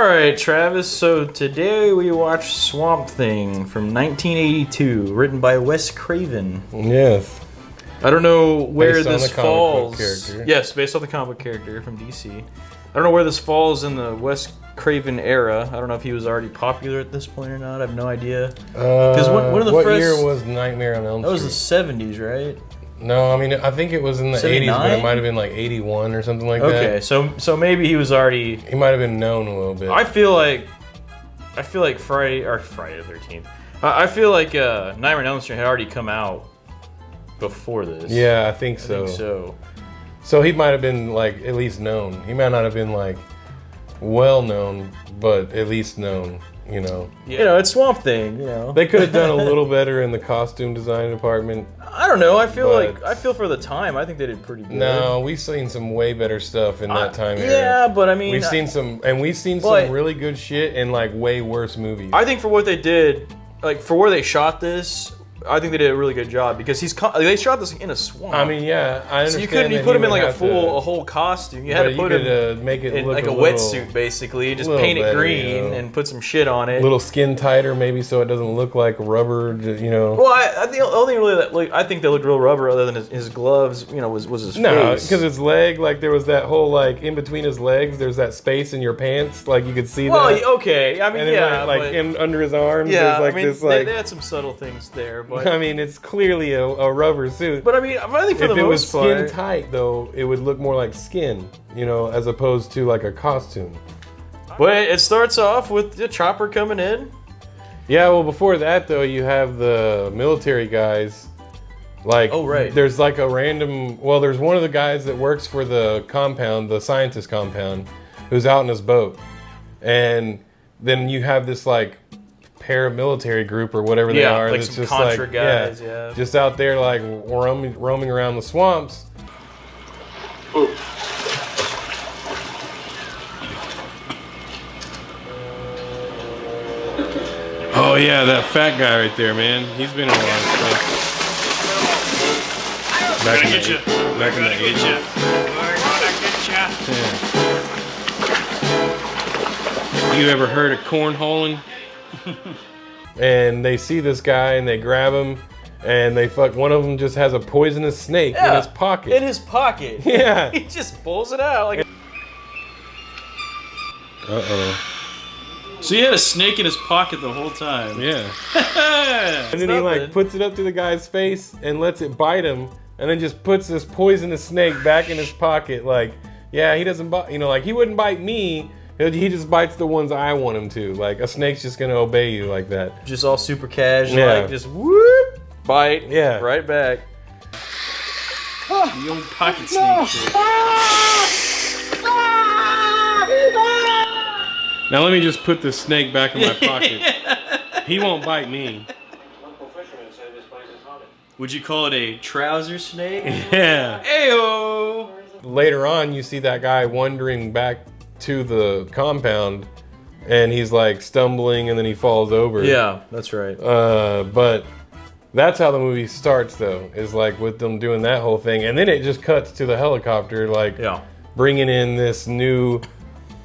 Alright, Travis, so today we watched Swamp Thing from 1982, written by Wes Craven. Yes. I don't know where Based on this the comic book falls. character. Yes, based on the comic character from DC. I don't know where this falls in the Wes Craven era. I don't know if he was already popular at this point or not. I have no idea. Because one of the what first, year was Nightmare on Elm Street? That was the 70s, right? No, I mean, I think it was in the 79? 80s, but it might have been like 81 or something like that. Okay, so maybe he was already... He might have been known a little bit. I feel like Friday the 13th. I feel like Nightmare on Elm Street had already come out before this. Yeah, I think so. So he might have been like at least known. He might not have been like well known, but at least known. You know. Yeah. You know, it's Swamp Thing. You know. They could have done a little better in the costume design department. I don't know. I feel for the time, I think they did pretty good. No, we've seen some way better stuff in that time era. Yeah, but I mean, we've seen some really good shit in like way worse movies. I think for what they did, like for where they shot this, I think they did a really good job because they shot this in a swamp. I mean, yeah, I understand. So you couldn't put him in like a whole costume. You had to put him make it in look like a wetsuit, basically. Just paint it green and put some shit on it. A little skin tighter, maybe, so it doesn't look like rubber. You know. Well, I think the only thing really that I think they looked real rubber, other than his gloves. You know, was his face. No, because his leg, like there was that whole like in between his legs. There's that space in your pants, like you could see that. Well, okay, I mean, and then, like under his arms. Yeah, there's like I mean, this like. They had some subtle things there, but I mean, it's clearly a rubber suit. But I mean, I think for the most part, if it was skin tight though, it would look more like skin, you know, as opposed to like a costume. But it starts off with the chopper coming in. Yeah, well, before that though, you have the military guys. Like, oh right, there's like a random. Well, there's one of the guys that works for the compound, the scientist compound, who's out in his boat, and then you have this like paramilitary group or whatever they are. Like that's some just Contra like, guys, just out there like roaming around the swamps. Ooh. Oh yeah, that fat guy right there, man. He's been in a lot of stuff. Back in the 80s. Yeah. You ever heard of cornholing? And they see this guy and they grab him and they fuck. One of them just has a poisonous snake in his pocket. In his pocket. Yeah. He just pulls it out like. Uh-oh. So he had a snake in his pocket the whole time. Yeah. And then he like puts it up to the guy's face and lets it bite him, and then just puts this poisonous snake back in his pocket. Like, yeah, he doesn't bite. You know, like he wouldn't bite me. He just bites the ones I want him to. Like a snake's just gonna obey you like that. Just all super casual, Yeah. like just whoop, bite, Yeah, right back. The old pocket snake shit. Now let me just put this snake back in my pocket. He won't bite me. Would you call it a trouser snake? Yeah. Ayo. Later on, you see that guy wandering back to the compound, and he's like stumbling, and then he falls over. Yeah, that's right. But that's how the movie starts, though, is like with them doing that whole thing, and then it just cuts to the helicopter, like bringing in this new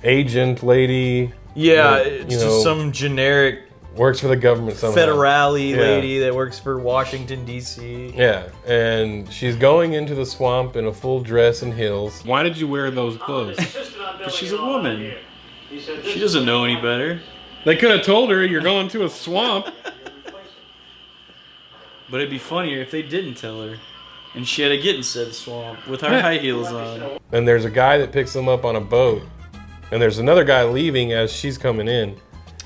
agent lady. Yeah, that, it's just some generic works for the government somehow. Federale lady that works for Washington D.C. Yeah, and she's going into the swamp in a full dress and heels. Why did you wear those clothes? Because she's a woman. She doesn't know any better. They could have told her you're going to a swamp. But it'd be funnier if they didn't tell her. And she had to get in said swamp with her high heels on. And there's a guy that picks them up on a boat. And there's another guy leaving as she's coming in.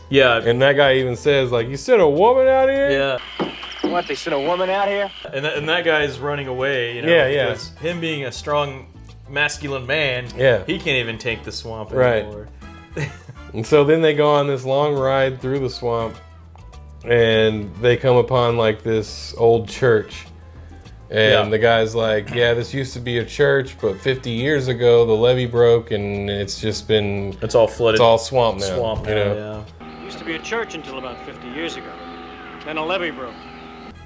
Yeah. And that guy even says, like, you sent a woman out here? Yeah. What, they sent a woman out here? And that guy's running away, you know. Yeah. Because him being a strong, masculine man, he can't even take the swamp anymore. Right. And so then they go on this long ride through the swamp. And they come upon, like, this old church. And the guy's like, yeah, this used to be a church, but 50 years ago the levee broke and it's just been... It's all flooded. It's all swamp now. Swamp now, you know? yeah. It used to be a church until about 50 years ago. Then a levee broke.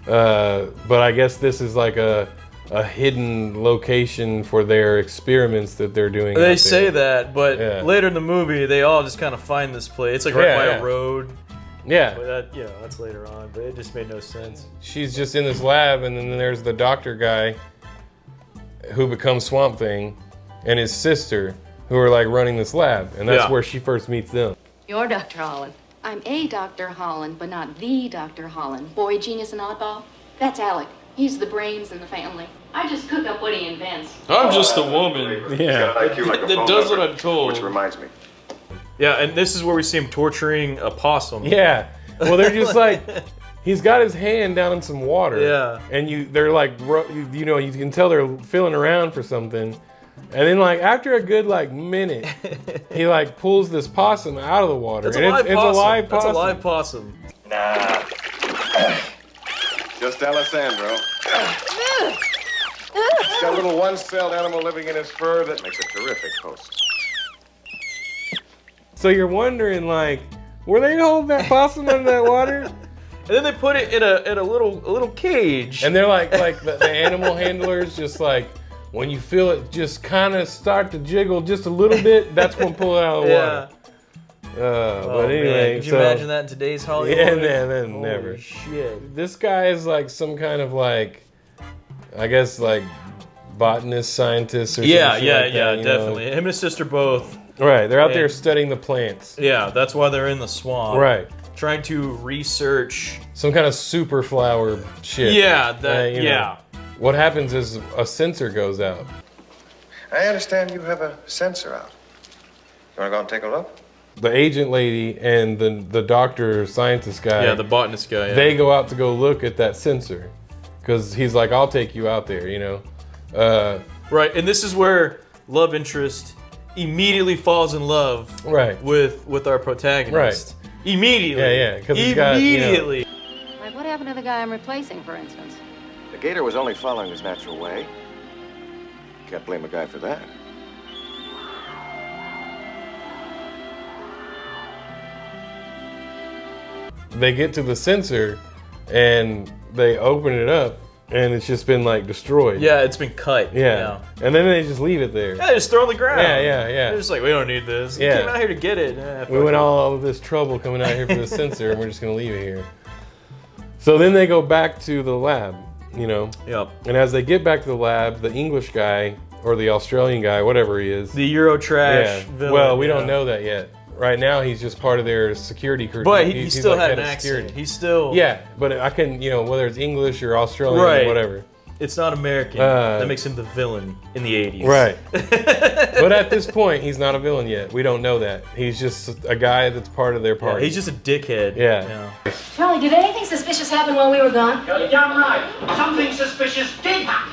But I guess this is like a a hidden location for their experiments that they're doing. They say that, but Yeah. later in the movie, they all just kind of find this place. It's like right by a road. Yeah. But that, that's later on, but it just made no sense. She's just in this lab, and then there's the doctor guy who becomes Swamp Thing, and his sister, who are like running this lab, and that's where she first meets them. You're Dr. Holland. I'm a Dr. Holland, but not the Dr. Holland. Boy, genius, and oddball. That's Alec. He's the brains in the family. I just cook up what he invents. I'm just a woman. Yeah. That does what I'm told. Which reminds me. Yeah, and this is where we see him torturing a possum. Yeah. Well, they're just like, he's got his hand down in some water. Yeah. And they're like, you know, you can tell they're feeling around for something. And then like after a good like minute, he like pulls this possum out of the water. It's a live possum. It's a live possum. That's a live possum. Nah. Just Alessandro. He's got a little one-celled animal living in his fur that makes a terrific host. So you're wondering like, were they holding that possum under that water? And then they put it in a little cage. And they're like the animal handlers just like, when you feel it just kind of start to jiggle just a little bit, that's when pull it out of the water. But anyway, man. Could you imagine that in today's Hollywood? Yeah, man, Holy never. Shit. This guy is like some kind of like, I guess like botanist, scientist, or something like that, you know? Definitely. Him and his sister both. Right, they're out there studying the plants. Yeah, that's why they're in the swamp. Right. Trying to research Some kind of super flower shit. Yeah, you know. What happens is a sensor goes out. I understand you have a sensor out. You want to go and take a look? The agent lady and the doctor scientist guy. Yeah, the botanist guy. Yeah. They go out to go look at that sensor, because he's like, "I'll take you out there," you know. Right, and this is where love interest immediately falls in love. Right. With our protagonist. Right. Immediately. Yeah, because he's got, immediately. Like, what happened to the guy I'm replacing, for instance? The gator was only following his natural way. Can't blame a guy for that. They get to the sensor, and they open it up, and it's just been like destroyed. Yeah, it's been cut. Yeah. And then they just leave it there. Yeah, they just throw it on the ground. Yeah. They're just like, we don't need this. Yeah. We came out here to get it. We went all of this trouble coming out here for the sensor, and we're just gonna leave it here. So then they go back to the lab, you know. Yep. And as they get back to the lab, the English guy or the Australian guy, whatever he is. The Euro trash villain. Well, we don't know that yet. Right now, he's just part of their security crew. But he still like had an head of accent. security. He's still... Yeah, but I can, you know, whether it's English or Australian or whatever. It's not American. That makes him the villain in the 80s. Right. But at this point, he's not a villain yet. We don't know that. He's just a guy that's part of their party. Yeah, he's just a dickhead. Yeah. Charlie, did anything suspicious happen while we were gone? You're damn right. Something suspicious did happen.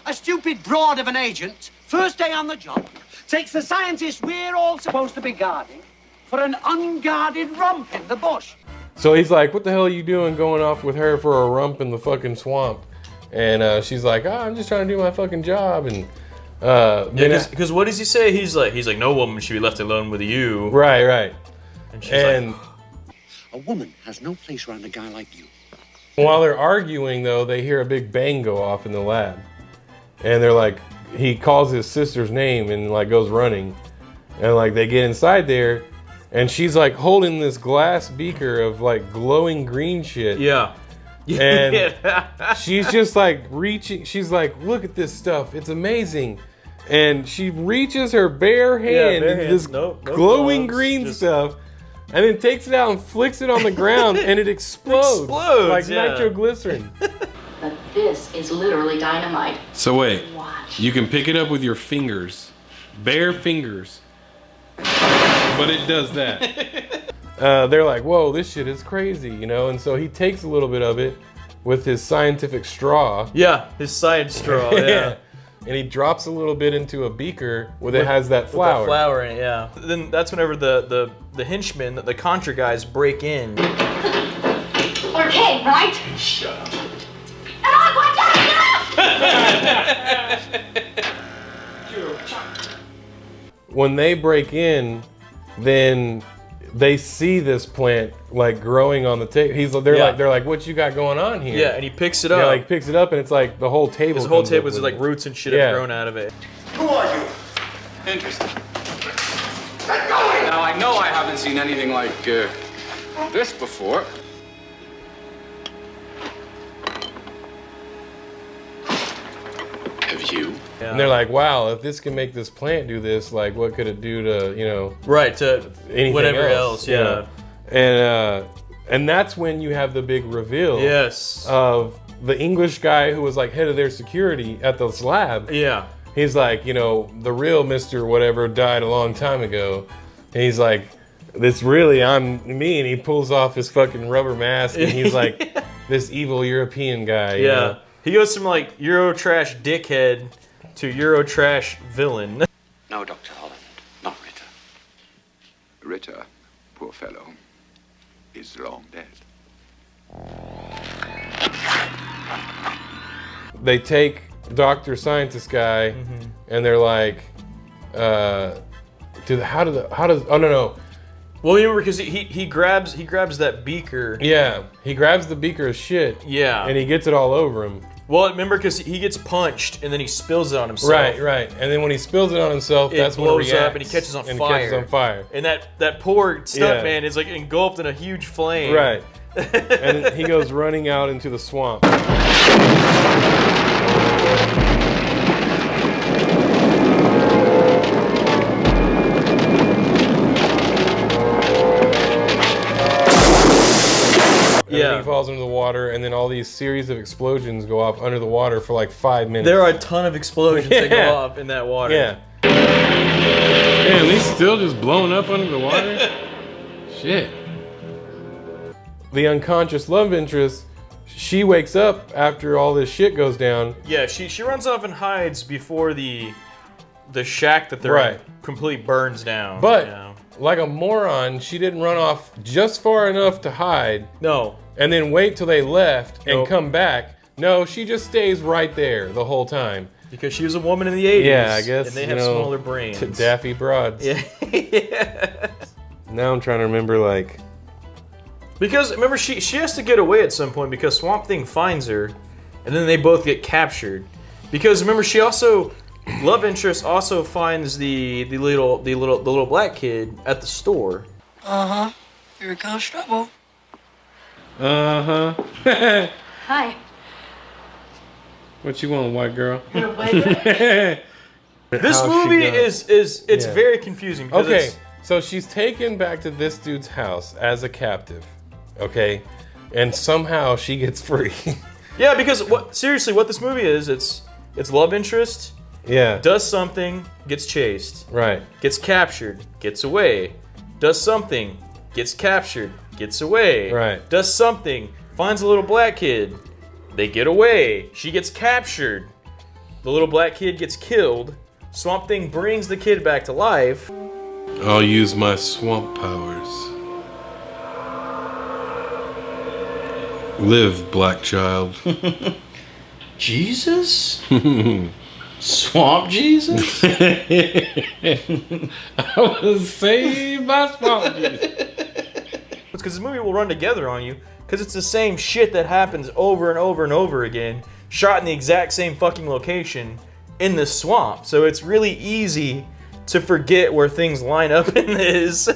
A stupid broad of an agent, first day on the job, takes the scientists we're all supposed to be guarding for an unguarded romp in the bush. So he's like, what the hell are you doing going off with her for a rump in the fucking swamp? And she's like, I'm just trying to do my fucking job. And because what does he say? He's like, no woman should be left alone with you. Right. And she's like, a woman has no place around a guy like you. While they're arguing, though, they hear a big bang go off in the lab. And they're like, he calls his sister's name and like goes running. And like they get inside there, and she's like holding this glass beaker of like glowing green shit. Yeah. And she's just like reaching, she's like, look at this stuff, it's amazing. And she reaches her bare hand into this glowing green stuff, and then takes it out and flicks it on the ground, and it explodes like nitroglycerin. But this is literally dynamite. So wait, Watch. you can pick it up with your fingers, bare fingers, but it does that. They're like, whoa, this shit is crazy, you know? And so he takes a little bit of it with his scientific straw. Yeah, his science straw, yeah. And he drops a little bit into a beaker where it has that flour. With that flour in it, yeah. Then that's whenever the henchmen, the Contra guys break in. Arcade, right? Shut up. When they break in, then they see this plant like growing on the table. They're like, what you got going on here? Yeah, and he picks it up. Yeah, like picks it up, and it's like the whole table. His whole table is like roots and shit have grown out of it. Who are you? Interesting. Get going! Now, I know I haven't seen anything like this before. Have you? Yeah. And they're like, wow, if this can make this plant do this, like, what could it do to, you know... Right, to anything whatever else, yeah. You know? And that's when you have the big reveal. Yes. Of the English guy who was like head of their security at this lab. Yeah. He's like, you know, the real Mr. Whatever died a long time ago. And he's like, this really, I'm me. And he pulls off his fucking rubber mask. And he's like, this evil European guy. You know? He goes from like Eurotrash dickhead to Eurotrash villain. No, Dr. Holland, not Ritter. Ritter, poor fellow, is long dead. They take Dr. Scientist guy and they're like, oh no. Well, you remember because he grabs that beaker. Yeah, he grabs the beaker of shit. Yeah. And he gets it all over him. Well, remember because he gets punched and then he spills it on himself. Right. And then when he spills it on himself, that's when it blows reacts up and he catches on fire. And that poor stuntman is like engulfed in a huge flame. Right. And he goes running out into the swamp. And he falls into the water, and then all these series of explosions go off under the water for like 5 minutes. There are a ton of explosions that go off in that water. Yeah. And he's still just blowing up under the water? Shit. The unconscious love interest, she wakes up after all this shit goes down. Yeah, she runs off and hides before the shack that they're in completely burns down. But, you know? like a moron, she didn't run off just far enough to hide. No. And then wait till they left and come back. No, she just stays right there the whole time. Because she was a woman in the 80s. Yeah, I guess. And they have smaller brains. Daffy broads. Yeah. Now I'm trying to remember, like... Because, remember, she has to get away at some point because Swamp Thing finds her, and then they both get captured. Because, remember, she also... Love interest also finds the little black kid at the store. Uh-huh. Here comes trouble. Uh-huh. Hi. What you want, white girl? This movie is very confusing. Because okay, so she's taken back to this dude's house as a captive, okay? And somehow she gets free. Yeah, because seriously, what this movie is, it's love interest. Yeah. Does something, gets chased. Right. Gets captured, gets away. Does something, gets captured, gets away. Right. Does something, finds a little black kid. They get away. She gets captured. The little black kid gets killed. Swamp Thing brings the kid back to life. I'll use my swamp powers. Live, black child. Jesus? Swamp Jesus? I was saved by Swamp Jesus. It's because this movie will run together on you because it's the same shit that happens over and over and over again, shot in the exact same fucking location in the swamp. So it's really easy to forget where things line up in this.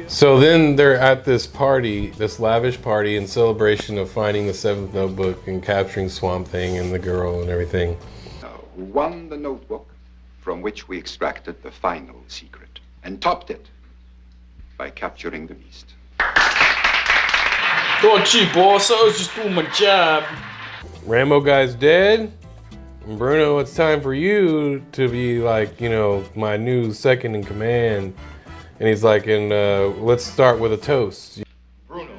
So then they're at this party, this lavish party in celebration of finding the 7th notebook and capturing Swamp Thing and the girl and everything. Who won the notebook from which we extracted the final secret and topped it by capturing the beast. Don't cheat, boss. I was just doing my job. Rambo guy's dead. And Bruno, it's time for you to be like, you know, my new second in command. And he's like, let's start with a toast. Bruno.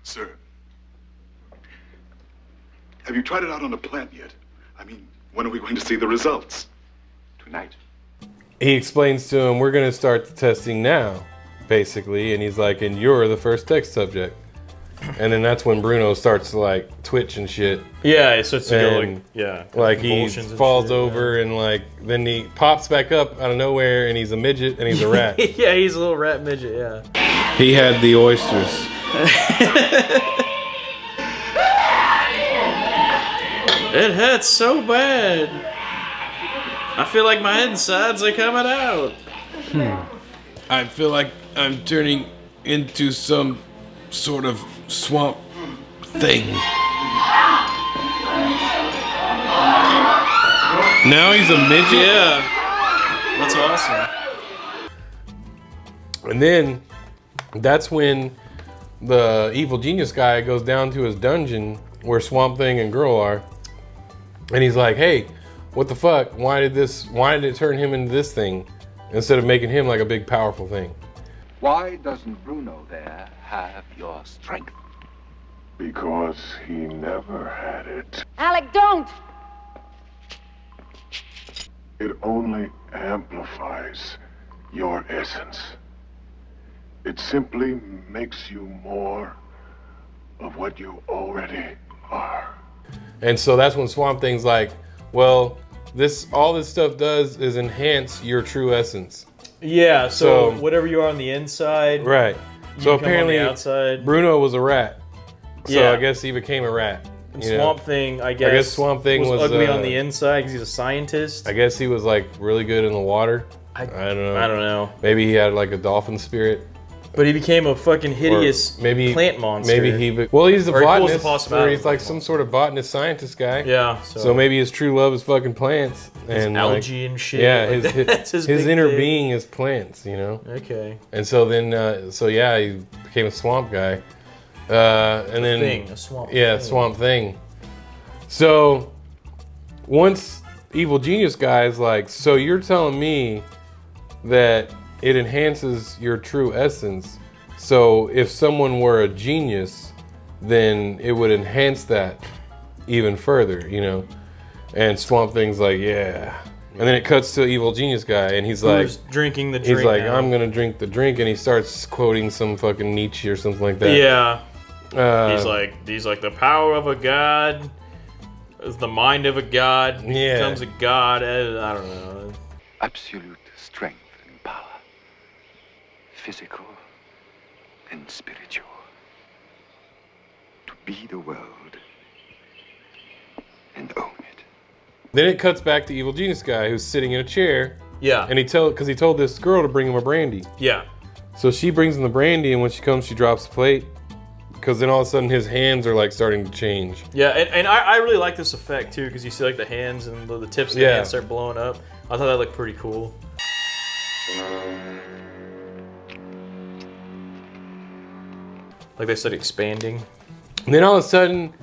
Sir, have you tried it out on a plant yet? I mean, when are we going to see the results? Tonight. He explains to him, we're going to start the testing now, basically. And he's like, and you're the first test subject. And then that's when Bruno starts to like twitch and shit. Yeah, it starts to go like, And, yeah. Like he convulsions and falls shit, over and like then he pops back up out of nowhere and he's a midget and he's a rat. Yeah, he's a little rat midget, yeah. He had the oysters. It hurts so bad. I feel like my insides are coming out. I feel like I'm turning into some sort of swamp thing. Now he's a midget? Yeah. That's awesome. And then that's when the evil genius guy goes down to his dungeon where Swamp Thing and Girl are. And he's like, hey, what the fuck? Why did it turn him into this thing instead of making him like a big powerful thing? Why doesn't Bruno there have your strength? Because he never had it. Alec, don't! It only amplifies your essence. It simply makes you more of what you already are. And so that's when Swamp Thing's like, well, all this stuff does is enhance your true essence. Yeah, so whatever you are on the inside, right. So apparently on the outside. Bruno was a rat. So Yeah. I guess he became a rat. And you know? Swamp Thing, I guess Swamp Thing was ugly on the inside because he's a scientist. I guess he was like really good in the water. I don't know. I don't know. Maybe he had like a dolphin spirit. But he became a fucking hideous maybe plant monster. Maybe he's a botanist, or he's like possibility. some sort of botanist scientist guy. Yeah. So maybe his true love is fucking plants and algae and shit. Yeah, Like, that's his his big inner thing. being is plants, you know. Okay. And so then, he became a swamp guy, and then a swamp yeah, thing. Swamp Thing. So once evil genius guy is like, so you're telling me that it enhances your true essence. So if someone were a genius, then it would enhance that even further, you know? And Swamp Thing's like, yeah. And then it cuts to evil genius guy and he's like, Who's drinking the drink he's like, now. I'm gonna drink the drink, and he starts quoting some fucking Nietzsche or something like that. Yeah. He's like the power of a god, is the mind of a god, Yeah. becomes a god. I don't know. Absolute strength and power. Physical and spiritual. To be the world and own it. Then it cuts back to evil genius guy who's sitting in a chair. Yeah. And because he told this girl to bring him a brandy. Yeah. So she brings him the brandy, and when she comes, she drops the plate. Because then all of a sudden his hands are like starting to change. Yeah, and I really like this effect too, because you see like the hands and the tips of the hands start blowing up. I thought that looked pretty cool. Like they started expanding. And then all of a sudden,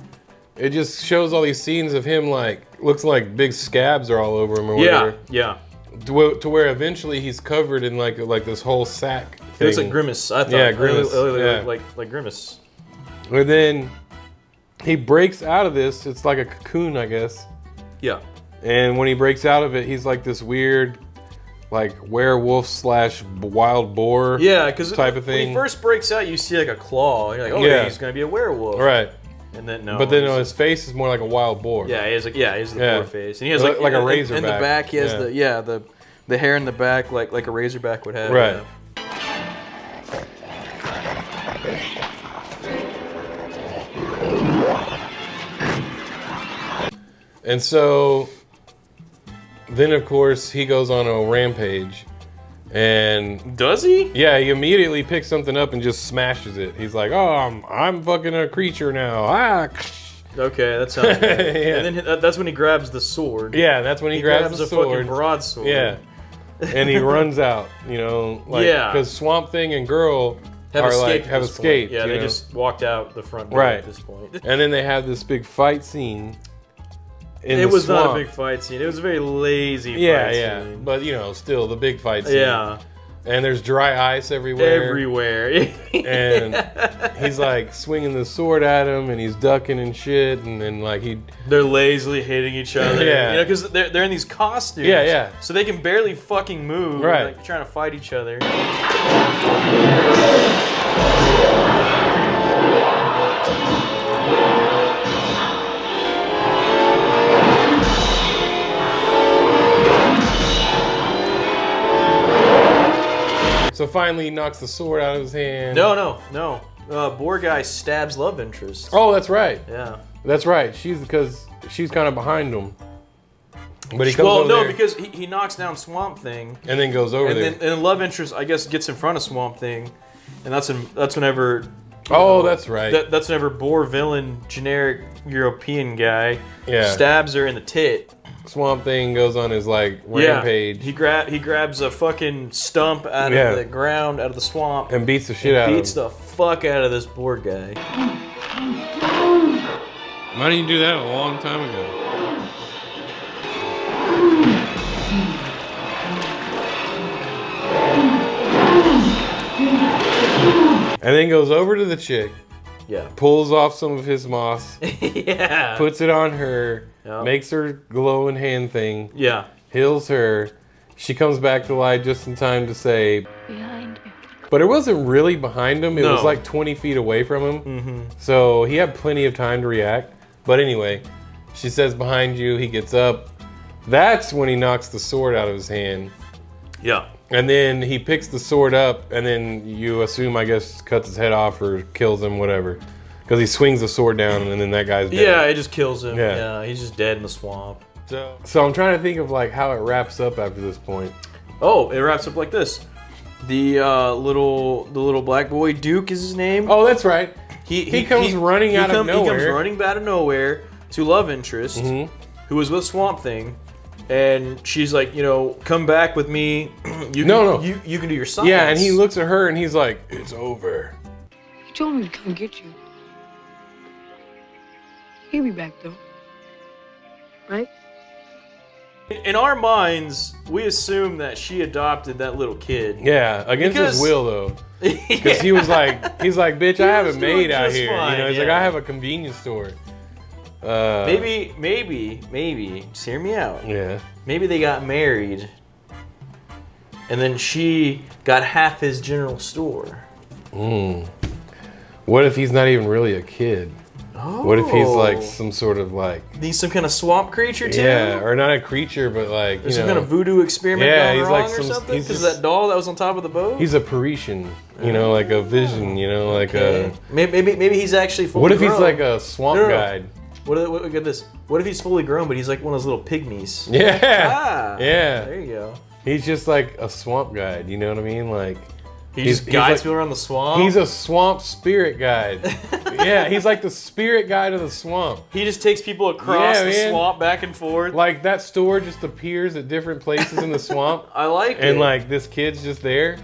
it just shows all these scenes of him like, looks like big scabs are all over him or whatever. Yeah. To where eventually he's covered in like this whole sack. It looks thing. like Grimace. I thought. Yeah, Grimace. Yeah. Like Grimace. And then he breaks out of this. It's like a cocoon, I guess. Yeah. And when he breaks out of it, he's like this weird, like werewolf / wild boar. Yeah, because type of when thing. he first breaks out, you see like a claw. And you're like, oh, Yeah. he's gonna be a werewolf. Right. And then no. But then his face is more like a wild boar. Yeah, he has like he has the Yeah. boar face, and he has Like a in razorback. the back. He has Yeah. the hair in the back like a razorback would have. Right. Yeah. And so then of course he goes on a rampage. And does he? Yeah, he immediately picks something up and just smashes it. He's like, "Oh, I'm fucking a creature now." Ah. Okay, that sounds good. Yeah. And then that's when he grabs the sword. Yeah, that's when he grabs the a sword. fucking broadsword. Yeah. And he runs out, you know, like Yeah. because Swamp Thing and Girl Have are escaped. like at have this point. escaped. Yeah, you they know? just walked out the front door right at this point. And then they have this big fight scene. In It the was swamp. not a big fight scene. It was a very lazy fight Yeah, scene. but you know, still the big fight scene. Yeah. And there's dry ice everywhere. Everywhere. And he's like swinging the sword at him, and he's ducking and shit, and then like they're lazily hitting each other. Yeah. You know, because they're in these costumes. Yeah, yeah. So they can barely fucking move. Right. Like trying to fight each other. So finally he knocks the sword out of his hand. No. Boar guy stabs love interest. Oh, that's right. Yeah. That's right. Because she's kind of behind him. But he comes over there. Because he knocks down Swamp Thing. And then goes over there. And then love interest, I guess, gets in front of Swamp Thing. And that's whenever... that's right. That's whenever Boar villain, generic European guy, Yeah. stabs her in the tit. Swamp Thing goes on his like rampage. He grabs a fucking stump out of the ground, out of the swamp, and beats the shit out of him. Beats the fuck out of this Boar guy. Why didn't you do that a long time ago? And then goes over to the chick. Yeah. Pulls off some of his moss. Yeah. Puts it on her. Yep. Makes her glowing hand thing. Yeah. Heals her. She comes back to life just in time to say... Behind you. But it wasn't really behind him. It was like 20 feet away from him. Mm-hmm. So he had plenty of time to react. But anyway, she says behind you. He gets up. That's when he knocks the sword out of his hand. Yeah. And then he picks the sword up, and then you assume, I guess, cuts his head off or kills him, whatever. Because he swings the sword down, and then that guy's dead. Yeah, it just kills him. Yeah. Yeah, he's just dead in the swamp. So I'm trying to think of like how it wraps up after this point. Oh, it wraps up like this. The little black boy, Duke is his name. Oh, that's right. He comes running out of nowhere. He comes running out of nowhere to love interest, who was with Swamp Thing. And she's like, come back with me. You can do your science. Yeah, and he looks at her and he's like, it's over. He told me to come get you. He'll be back though. Right? In our minds, we assume that she adopted that little kid. Yeah, against his will though. Because he's like, bitch, I have a maid out here. Fine, he's like, I have a convenience store. Maybe, just hear me out. Yeah. Maybe they got married, and then she got half his general store. What if he's not even really a kid? Oh. What if he's like some sort of like... He's some kind of swamp creature too? Yeah, or not a creature, but like, There's some kind of voodoo experiment going wrong like or something? He's Because that doll that was on top of the boat? He's a Parisian, like a vision, like a... Maybe he's actually fully What if grown. he's like a swamp guide? What get this? What if he's fully grown, but he's like one of those little pygmies? Yeah. Yeah. There you go. He's just like a swamp guide. You know what I mean? Like he just guides people around the swamp. He's a swamp spirit guide. Yeah, he's like the spirit guide of the swamp. He just takes people across the swamp back and forth. Like that store just appears at different places in the swamp. I like it. And like this kid's just there.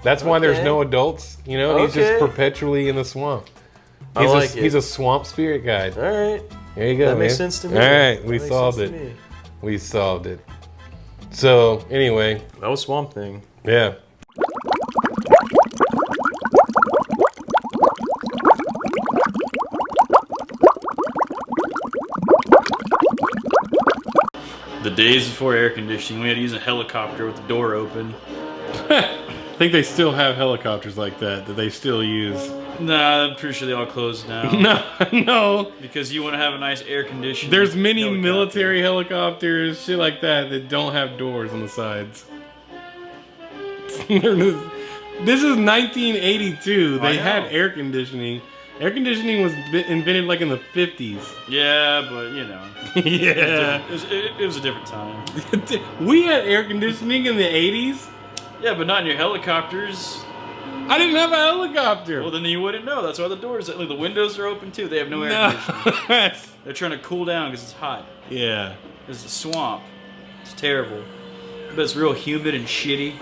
That's why there's no adults. He's just perpetually in the swamp. He's a swamp spirit guide. All right. There you go. That makes sense to me. All right, we solved it. We solved it. So anyway, that was Swamp Thing. Yeah. The days before air conditioning, we had to use a helicopter with the door open. I think they still have helicopters like that they still use. Nah, I'm pretty sure they all closed now. No. Because you want to have a nice air conditioning. There's many military helicopters, shit like that don't have doors on the sides. This is 1982. They had air conditioning. Air conditioning was invented like in the 50s. Yeah, but Yeah. It was a different time. We had air conditioning in the 80s? Yeah, but not in your helicopters. I didn't have a helicopter. Well, then you wouldn't know. That's why the doors, the windows are open too. They have no air conditioning. They're trying to cool down because it's hot. Yeah. It's a swamp. It's terrible. But it's real humid and shitty.